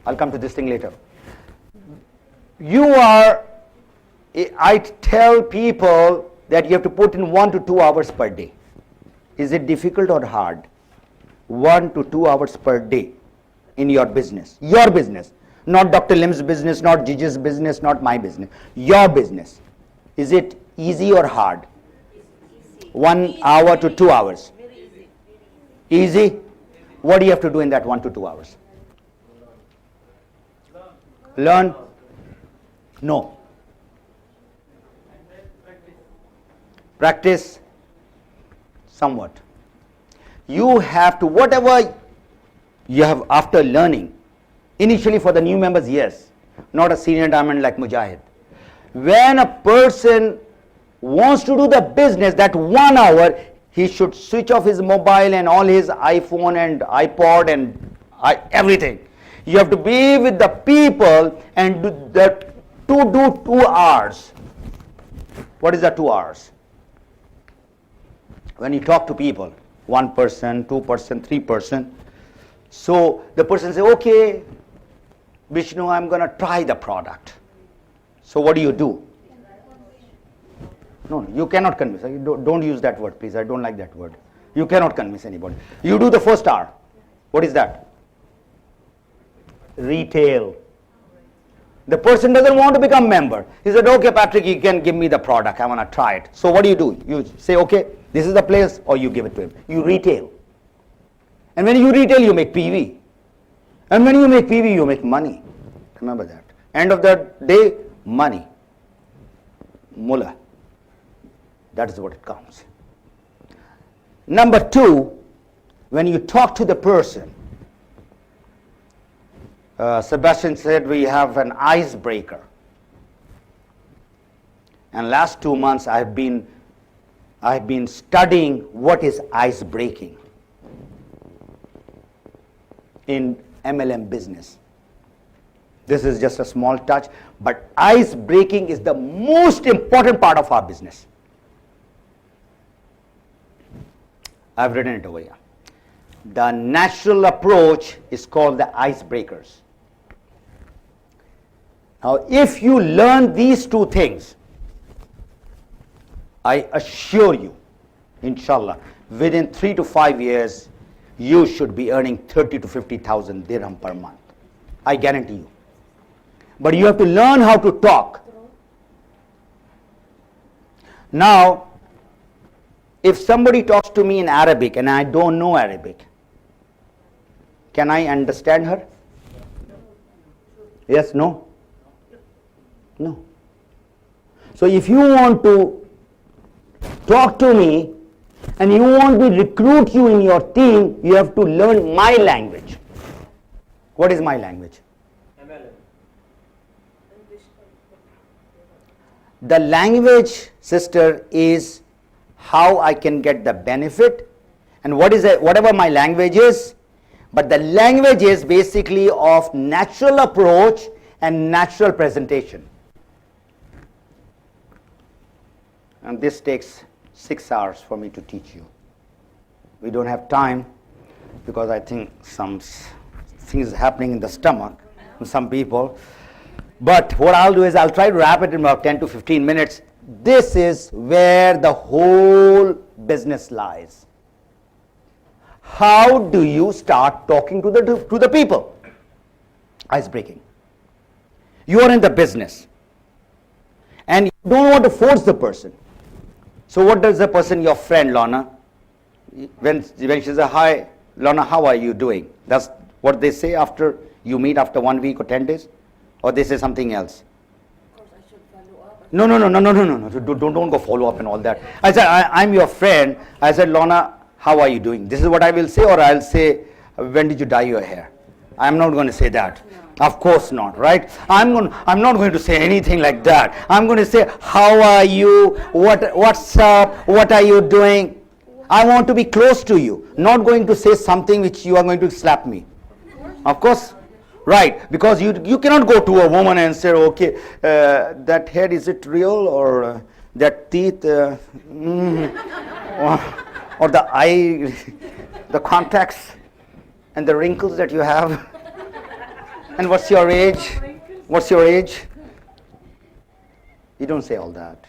I'll come to this thing later. I tell people that you have to put in 1 to 2 hours per day. Is it difficult or hard? 1 to 2 hours per day in your business. Your business. Not Dr. Lim's business, not Gigi's business, not my business. Your business. Is it easy or hard? 1 hour to 2 hours. Easy? What do you have to do in that 1 to 2 hours? Learn? No. Practice? Somewhat. You have to, whatever you have after learning, initially for the new members, yes, not a senior diamond like Mujahid. When a person wants to do the business, that 1 hour, he should switch off his mobile and all his iPhone and iPod and everything. You have to be with the people and do 2 hours. What is the 2 hours? When you talk to people, 1 person, 2 person, 3 person. So the person says, okay, Vishnu, I'm going to try the product. So what do you do? No, you cannot convince. Don't use that word, please. I don't like that word. You cannot convince anybody. You do the first hour. What is that? Retail. The person doesn't want to become member. He said, okay, Patrick, you can give me the product. I want to try it. So what do? You say, okay, this is the place, or you give it to him. You retail. And when you retail, you make PV. And when you make PV, you make money. Remember that. End of the day, money. Mullah. That is what it counts. Number 2, when you talk to the person, Sebastian said we have an icebreaker. And last 2 months I've been studying what is ice breaking in MLM business. This is just a small touch, but ice breaking is the most important part of our business. I've written it over here. The natural approach is called the icebreakers. Now, if you learn these 2 things, I assure you, inshallah, within 3 to 5 years, you should be earning 30 to 50,000 dirham per month. I guarantee you. But you have to learn how to talk. Now, if somebody talks to me in Arabic and I don't know Arabic, can I understand her? Yes, no? No. So if you want to talk to me and you want to recruit you in your team, you have to learn my language. What is my language? The language, sister, is how I can get the benefit, and whatever my language is, but the language is basically of natural approach and natural presentation. And this takes 6 hours for me to teach you. We don't have time because I think some things happening in the stomach in some people. But what I'll do is I'll try to wrap it in about 10 to 15 minutes. This is where the whole business lies. How do you start talking to the people? Ice breaking. You are in the business and you don't want to force the person. So what does the person, your friend Lorna, when she says, hi Lorna, how are you doing? That's what they say after you meet after 1 week or 10 days? Or they say something else? Of course I should follow up. No. Don't go follow up and all that. I said, I'm your friend. I said, Lorna, how are you doing? This is what I will say, or I'll say, when did you dye your hair? I'm not going to say that. No. Of course not, right? I'm not going to say anything like that. I'm going to say, how are you? What's up? What are you doing? I want to be close to you. Not going to say something which you are going to slap me. Of course. Right, because you cannot go to a woman and say, okay, that head, is it real, or that teeth, or the eye, the contacts and the wrinkles that you have. And what's your age? What's your age? You don't say all that.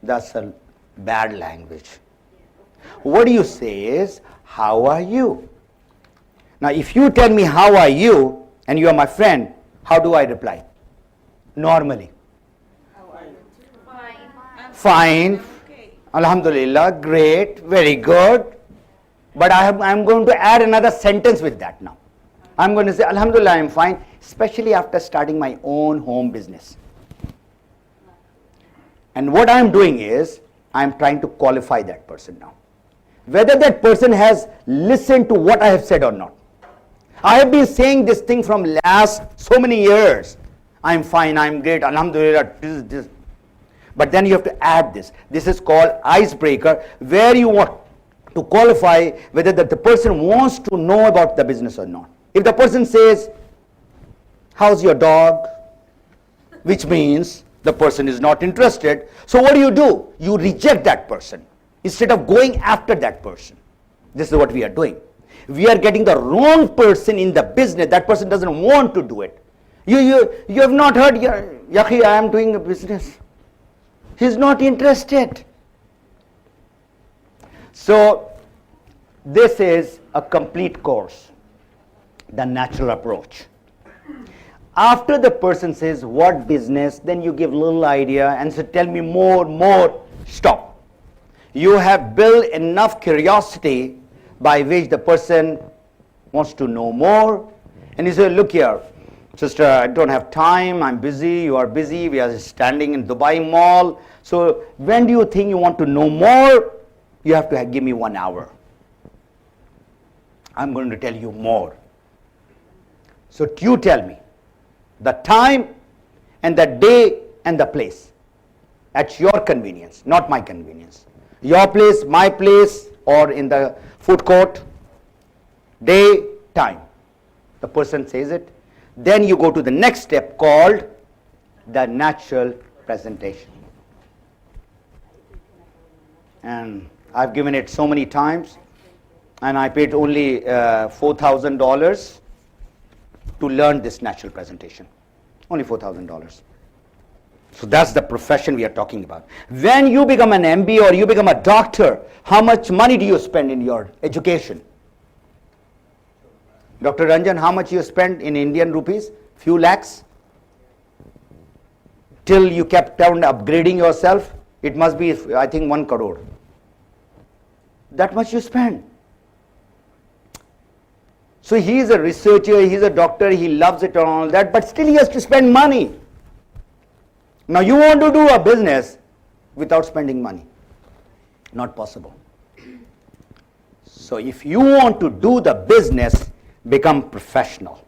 That's a bad language. What you say is, how are you? Now, if you tell me how are you, and you are my friend, how do I reply? Normally. Fine. Alhamdulillah, great, very good. But I'm going to add another sentence with that now. I'm going to say, Alhamdulillah, I'm fine, especially after starting my own home business. And what I'm doing is, I'm trying to qualify that person now. Whether that person has listened to what I have said or not. I have been saying this thing from last so many years. I'm fine, I'm great, Alhamdulillah, this. But then you have to add this. This is called icebreaker, where you want to qualify whether the person wants to know about the business or not. If the person says, how's your dog? Which means the person is not interested. So what do? You reject that person instead of going after that person. This is what we are doing. We are getting the wrong person in the business. That person doesn't want to do it. You have not heard, Yakhi, I am doing a business. He's not interested. So this is a complete course, the natural approach. After the person says, what business, then you give little idea and say, tell me more, stop. You have built enough curiosity by which the person wants to know more. And you say, look here, sister, I don't have time, I'm busy, you are busy, we are standing in Dubai Mall. So when do you think you want to know more? You have to give me 1 hour. I'm going to tell you more. So you tell me the time and the day and the place at your convenience, not my convenience. Your place, my place, or in the food court, day, time. The person says it. Then you go to the next step called the natural presentation. And I've given it so many times, and I paid only $4,000 to learn this natural presentation. Only $4,000. So that's the profession we are talking about. When you become an MBA or you become a doctor, how much money do you spend in your education? Dr. Ranjan, how much you spent in Indian rupees? Few lakhs? Till you kept on upgrading yourself, it must be, I think, 1 crore. That much you spend. So he is a researcher, he is a doctor, he loves it and all that, but still he has to spend money. Now you want to do a business without spending money. Not possible. So if you want to do the business, become professional.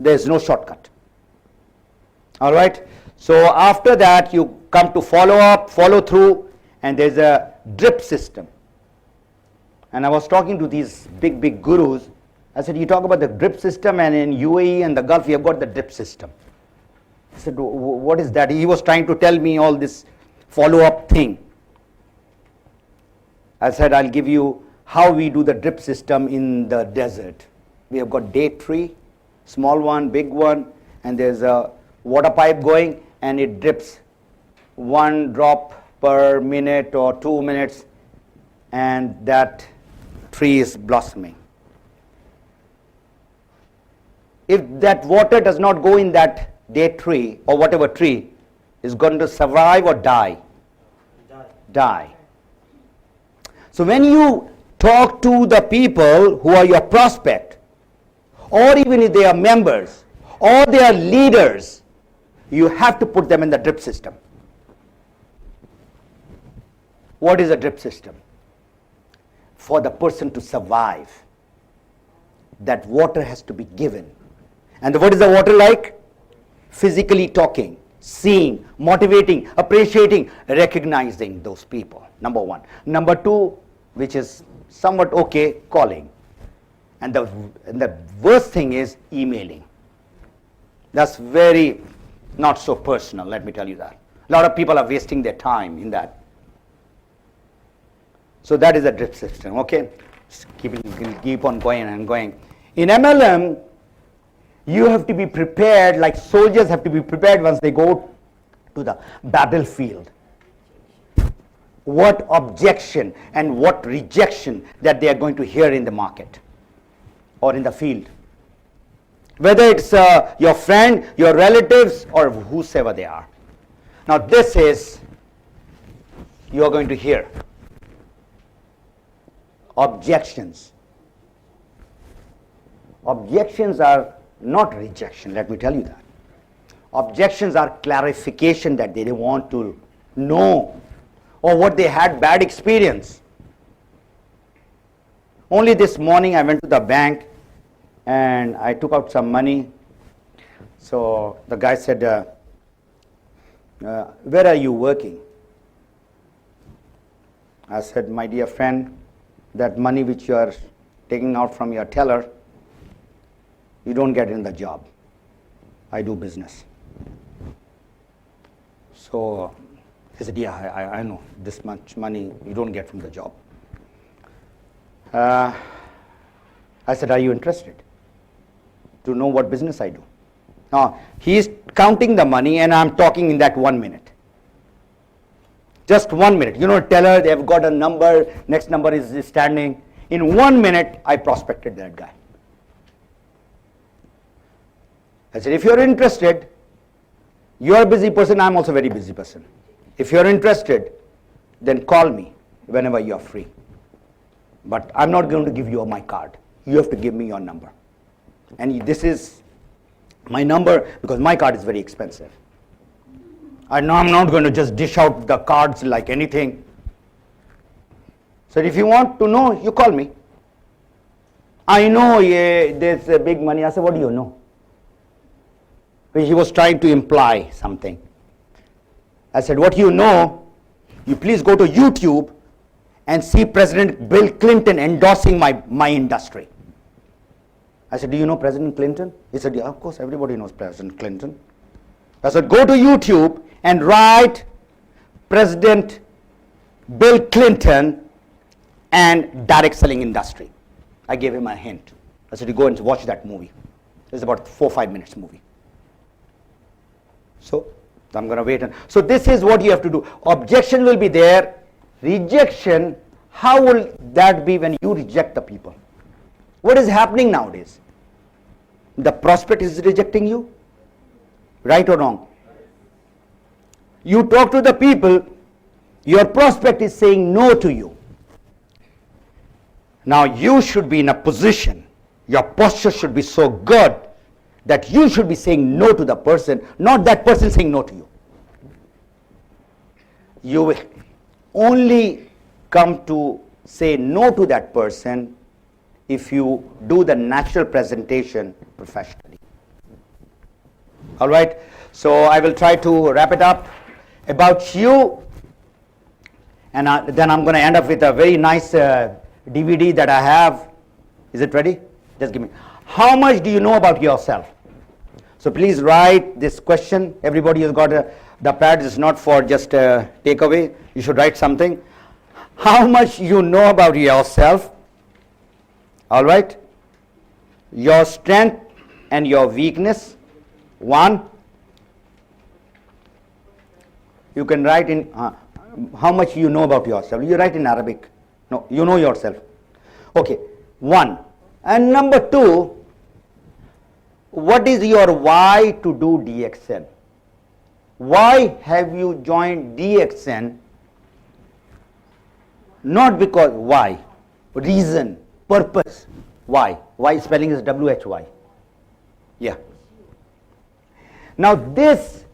There is no shortcut. All right? So after that, you come to follow up, follow through, and there's a drip system. And I was talking to these big gurus. I said, you talk about the drip system, and in UAE and the Gulf, we have got the drip system. I said, what is that? He was trying to tell me all this follow-up thing. I said, I'll give you how we do the drip system in the desert. We have got date tree, small one, big one, and there's a water pipe going, and it drips 1 drop per minute or 2 minutes, and that tree is blossoming. If that water does not go in that date tree or whatever tree, is going to survive or die? Die. So when you talk to the people who are your prospect, or even if they are members, or they are leaders, you have to put them in the drip system. What is a drip system? For the person to survive, that water has to be given. And what is the water like? Physically talking, seeing, motivating, appreciating, recognizing those people. Number 1. Number 2, which is somewhat okay, calling. And the worst thing is emailing. That's very not so personal, let me tell you that. A lot of people are wasting their time in that. So that is a drip system, okay? Keep on going and going. In MLM, You have to be prepared, like soldiers have to be prepared once they go to the battlefield. What objection and what rejection that they are going to hear in the market or in the field. Whether it's your friend, your relatives, or whosoever they are. Now this is, you are going to hear objections. Objections are not rejection, let me tell you that. Objections are clarification that they want to know, or what they had bad experience. Only this morning I went to the bank and I took out some money. So the guy said, where are you working? I said, my dear friend, that money which you are taking out from your teller, you don't get in the job. I do business. So he said, yeah, I know, this much money you don't get from the job. I said, are you interested to know what business I do? Now, he is counting the money and I'm talking in that 1 minute. Just 1 minute. You know, teller, they have got a number, next number is standing. In 1 minute, I prospected that guy. I said, if you're interested, you're a busy person, I'm also a very busy person. If you're interested, then call me whenever you're free. But I'm not going to give you my card. You have to give me your number. And this is my number because my card is very expensive. I know I'm not going to just dish out the cards like anything. So if you want to know, you call me. I know there's a big money. I said, what do you know? He was trying to imply something. I said, what you know, you please go to YouTube and see President Bill Clinton endorsing my industry. I said, do you know President Clinton? He said, yeah, of course, everybody knows President Clinton. I said, go to YouTube and write President Bill Clinton and direct selling industry. I gave him a hint. I said, you go and watch that movie. It's about 4 or 5 minutes movie. So I'm going to wait. So this is what you have to do. Objection will be there. Rejection, how will that be when you reject the people? What is happening nowadays? The prospect is rejecting you? Right or wrong? You talk to the people, your prospect is saying no to you. Now you should be in a position, your posture should be so good that you should be saying no to the person, not that person saying no to you. You will only come to say no to that person if you do the natural presentation professionally. All right, so I will try to wrap it up about you, and then I'm going to end up with a very nice DVD that I have. Is it ready? Just give me. How much do you know about yourself? So please write this question. Everybody has got the pad. Is not for just takeaway. You should write something. How much you know about yourself? All right. Your strength and your weakness. 1. You can write in how much you know about yourself. You write in Arabic. No, you know yourself. Okay. 1. And number 2. What is your why to do DXN? Why have you joined DXN? Not because, why? Reason, purpose. Why? Why spelling is WHY. Yeah. Now this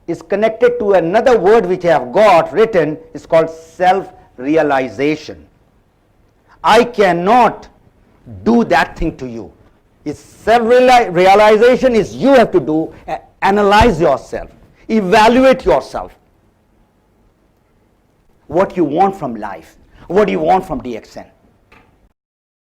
is connected to another word which I have got written. It's called self-realization. I cannot do that thing to you. It's self-realization is you have to do, analyze yourself, evaluate yourself. What you want from life, what do you want from DXN?